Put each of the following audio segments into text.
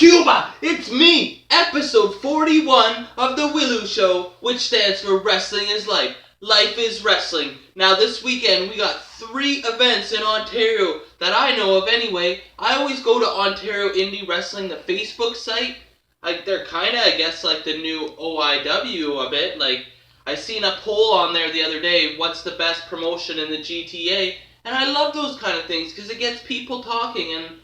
Cuba, it's me, episode 41 of The Willow Show, which stands for Wrestling is Life. Life is Wrestling. Now this weekend we got 3 events in Ontario that I know of anyway. I always go to Ontario Indie Wrestling, the Facebook site. They're kinda, I guess, like the new OIW a bit. Like, I seen a poll on there the other day, what's the best promotion in the GTA? And I love those kind of things because it gets people talking, and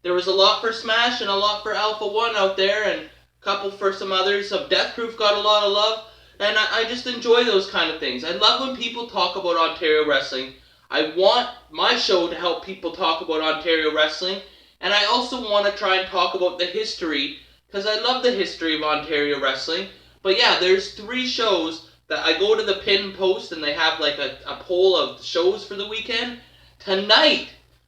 there was a lot for Smash and a lot for Alpha One out there, and a couple for some others. So Death Proof got a lot of love, and I just enjoy those kind of things. I love when people talk about Ontario wrestling. I want my show to help people talk about Ontario wrestling, and I also want to try and talk about the history, because I love the history of Ontario wrestling. But yeah, there's 3 shows that I go to the pin post, and they have like a poll of shows for the weekend. Tonight,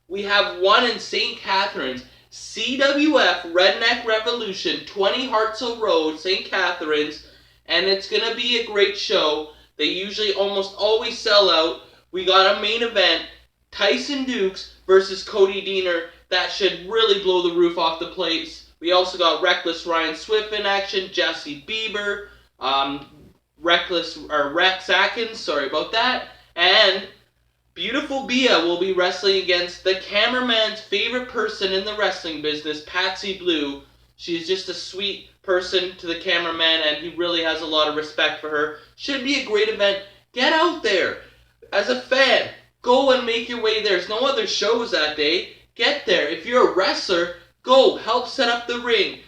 we have one in St. Catharines, CWF Redneck Revolution, 20 Hartsel Road, St. Catharines, and it's going to be a great show. They usually almost always sell out. We got a main event, Tyson Dukes versus Cody Deaner. That should really blow the roof off the place. We also got Reckless Ryan Swift in action, Jesse Bieber, Rex Atkins, sorry about that, and Beautiful Bia will be wrestling against the cameraman's favorite person in the wrestling business, Patsy Blue. She's just a sweet person to the cameraman, and he really has a lot of respect for her. Should be a great event. Get out there. As a fan, go and make your way there. There's no other shows that day. Get there. If you're a wrestler, go. Help set up the ring.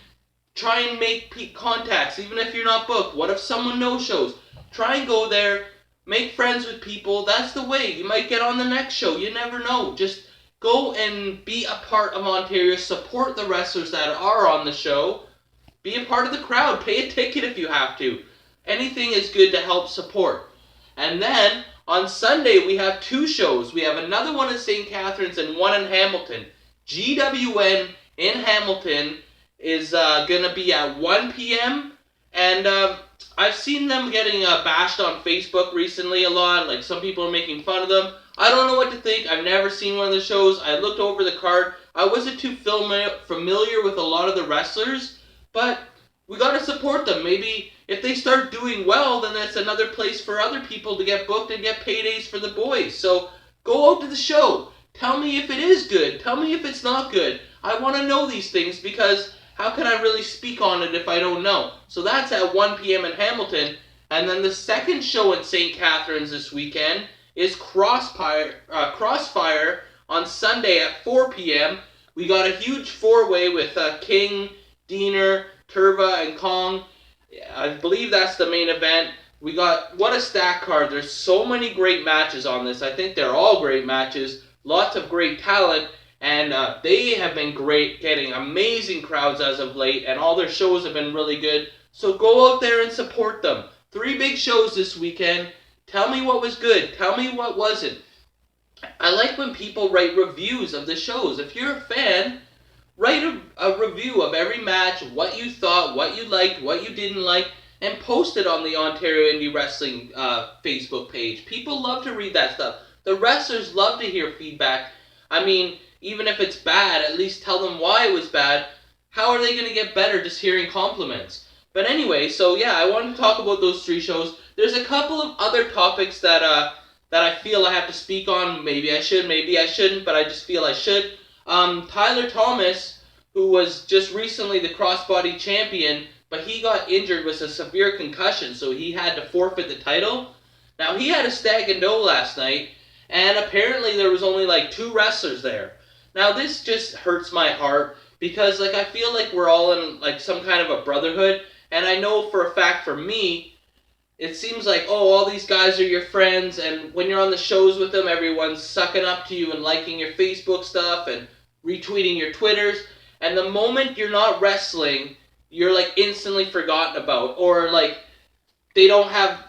Try and make contacts, even if you're not booked. What if someone no-shows? Try and go there. Make friends with people. That's the way. You might get on the next show. You never know. Just go and be a part of Ontario. Support the wrestlers that are on the show. Be a part of the crowd. Pay a ticket if you have to. Anything is good to help support. And then, on Sunday, we have 2 shows. We have another one in St. Catharines and one in Hamilton. GWN in Hamilton is going to be at 1 p.m. And I've seen them getting bashed on Facebook recently a lot. Like, some people are making fun of them. I don't know what to think. I've never seen one of the shows. I looked over the card. I wasn't too familiar with a lot of the wrestlers, but we got to support them. Maybe if they start doing well, then that's another place for other people to get booked and get paydays for the boys. So go out to the show. Tell me if it is good. Tell me if it's not good. I want to know these things, because how can I really speak on it if I don't know? So that's at 1 p.m. in Hamilton. And then the second show in St. Catharines this weekend is Crossfire on Sunday at 4 p.m. We got a huge 4-way with King, Deaner, Turva, and Kong. I believe that's the main event. We got, what a stack card. There's so many great matches on this. I think they're all great matches. Lots of great talent. And they have been great, getting amazing crowds as of late, and all their shows have been really good. So go out there and support them. 3 big shows this weekend. Tell me what was good. Tell me what wasn't. I like when people write reviews of the shows. If you're a fan, write a review of every match, what you thought, what you liked, what you didn't like, and post it on the Ontario Indie Wrestling Facebook page. People love to read that stuff. The wrestlers love to hear feedback. I mean, even if it's bad, at least tell them why it was bad. How are they going to get better just hearing compliments? But anyway, so yeah, I wanted to talk about those 3 shows. There's a couple of other topics that I feel I have to speak on. Maybe I should, maybe I shouldn't, but I just feel I should. Tyler Thomas, who was just recently the crossbody champion, but he got injured with a severe concussion, so he had to forfeit the title. Now, he had a stag and doe last night, and apparently there was only like 2 wrestlers there. Now, this just hurts my heart, because like I feel like we're all in like some kind of a brotherhood, and I know for a fact for me, it seems like, oh, all these guys are your friends, and when you're on the shows with them, everyone's sucking up to you and liking your Facebook stuff and retweeting your Twitters, and the moment you're not wrestling, you're like instantly forgotten about, or like they don't have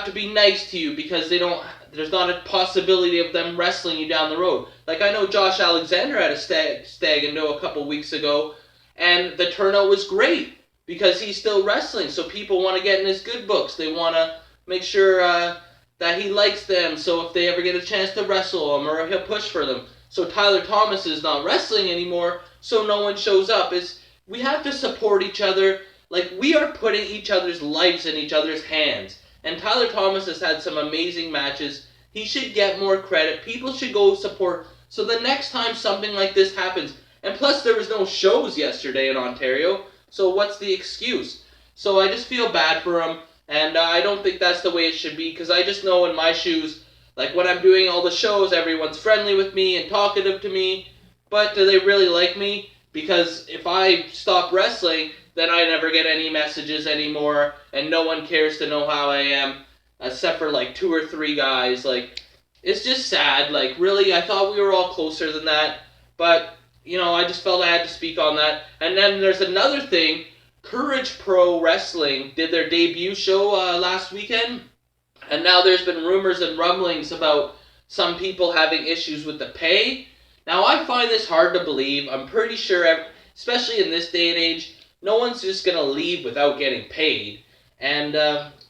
to be nice to you because there's not a possibility of them wrestling you down the road. Like, I know Josh Alexander had a stag and doe a couple weeks ago, and the turnout was great because he's still wrestling, so people want to get in his good books. They want to make sure that he likes them, so if they ever get a chance to wrestle him, or he'll push for them. So Tyler Thomas is not wrestling anymore, so no one shows up. we have to support each other. Like, we are putting each other's lives in each other's hands. And Tyler Thomas has had some amazing matches. He should get more credit. People should go support. So the next time something like this happens, and plus there was no shows yesterday in Ontario, so what's the excuse? So I just feel bad for him, and I don't think that's the way it should be, because I just know in my shoes, like when I'm doing all the shows, everyone's friendly with me and talkative to me, but do they really like me? Because if I stop wrestling, then I never get any messages anymore, and no one cares to know how I am, except for like 2 or 3 guys. Like, it's just sad. Like, really, I thought we were all closer than that, but, I just felt I had to speak on that. And then there's another thing. Courage Pro Wrestling did their debut show last weekend, and now there's been rumors and rumblings about some people having issues with the pay. Now, I find this hard to believe. I'm pretty sure, especially in this day and age, no one's just going to leave without getting paid. And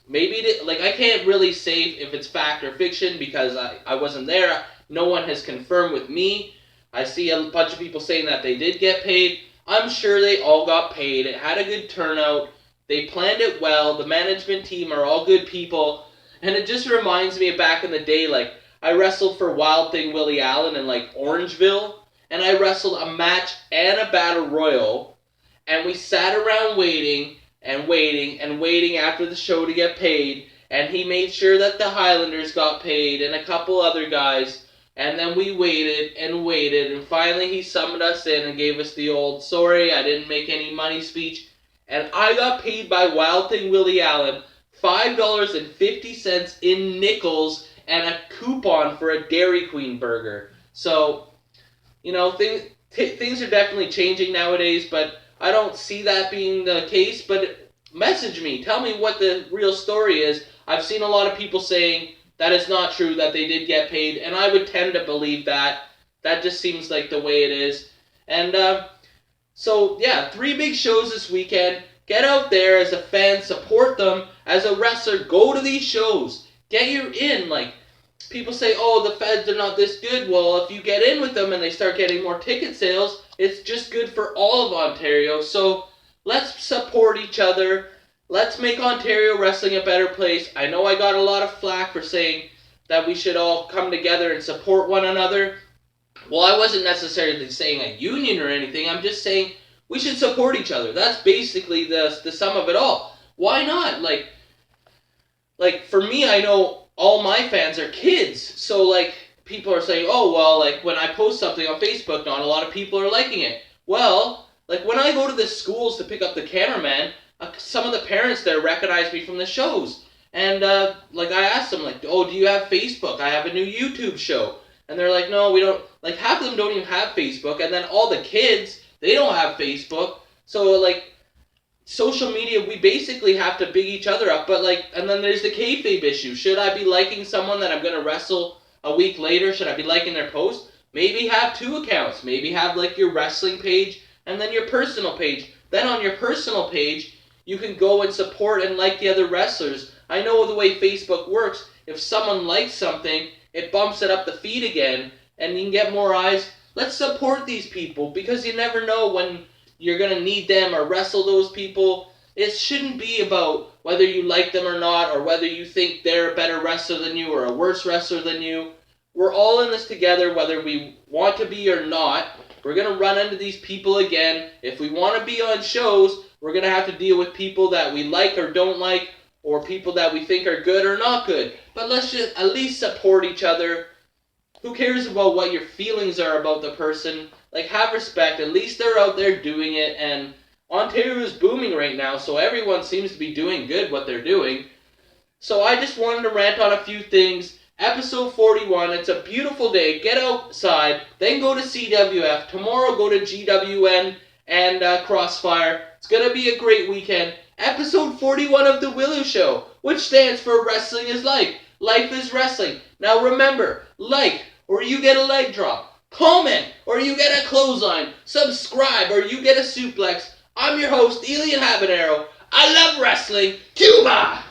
maybe, I can't really say if it's fact or fiction because I wasn't there. No one has confirmed with me. I see a bunch of people saying that they did get paid. I'm sure they all got paid. It had a good turnout. They planned it well. The management team are all good people. And it just reminds me of back in the day, like, I wrestled for Wild Thing Willie Allen in, like, Orangeville. And I wrestled a match and a battle royal. And we sat around waiting and waiting and waiting after the show to get paid. And he made sure that the Highlanders got paid and a couple other guys. And then we waited and waited. And finally he summoned us in and gave us the old, sorry, I didn't make any money speech. And I got paid by Wild Thing Willie Allen $5.50 in nickels and a coupon for a Dairy Queen burger. So, things are definitely changing nowadays, but I don't see that being the case. But message me. Tell me what the real story is. I've seen a lot of people saying that it's not true, that they did get paid, and I would tend to believe that. That just seems like the way it is. And, 3 big shows this weekend. Get out there as a fan, support them. As a wrestler, go to these shows. Get your in. Like, people say, oh, the Feds are not this good. Well, if you get in with them and they start getting more ticket sales, it's just good for all of Ontario. So let's support each other. Let's make Ontario wrestling a better place. I know I got a lot of flack for saying that we should all come together and support one another. Well, I wasn't necessarily saying a union or anything. I'm just saying we should support each other. That's basically the sum of it all. Why not? Like for me, I know all my fans are kids. So, like, people are saying, oh, well, like, when I post something on Facebook, not a lot of people are liking it. Well, like, when I go to the schools to pick up the cameraman, some of the parents there recognize me from the shows. And, I asked them, like, oh, do you have Facebook? I have a new YouTube show. And they're like, no, we don't. Like, half of them don't even have Facebook. And then all the kids, they don't have Facebook. So, like, social media, we basically have to big each other up. But, like, and then there's the kayfabe issue. Should I be liking someone that I'm going to wrestle a week later? Should I be liking their post? Maybe have 2 accounts. Maybe have, like, your wrestling page and then your personal page. Then on your personal page, you can go and support and like the other wrestlers. I know the way Facebook works. If someone likes something, it bumps it up the feed again, and you can get more eyes. Let's support these people, because you never know when you're going to need them or wrestle those people. It shouldn't be about whether you like them or not, or whether you think they're a better wrestler than you or a worse wrestler than you. We're all in this together, whether we want to be or not. We're going to run into these people again. If we want to be on shows, we're going to have to deal with people that we like or don't like, or people that we think are good or not good. But let's just at least support each other. Who cares about what your feelings are about the person? Like, have respect. At least they're out there doing it, and Ontario is booming right now, so everyone seems to be doing good what they're doing. So I just wanted to rant on a few things. Episode 41, it's a beautiful day. Get outside, then go to CWF. Tomorrow go to GWN and Crossfire. It's going to be a great weekend. Episode 41 of The Willow Show, which stands for Wrestling is Life. Life is wrestling. Now remember, like, or you get a leg drop. Comment, or you get a clothesline. Subscribe, or you get a suplex. I'm your host, Elian Habanero. I love wrestling. Cuba!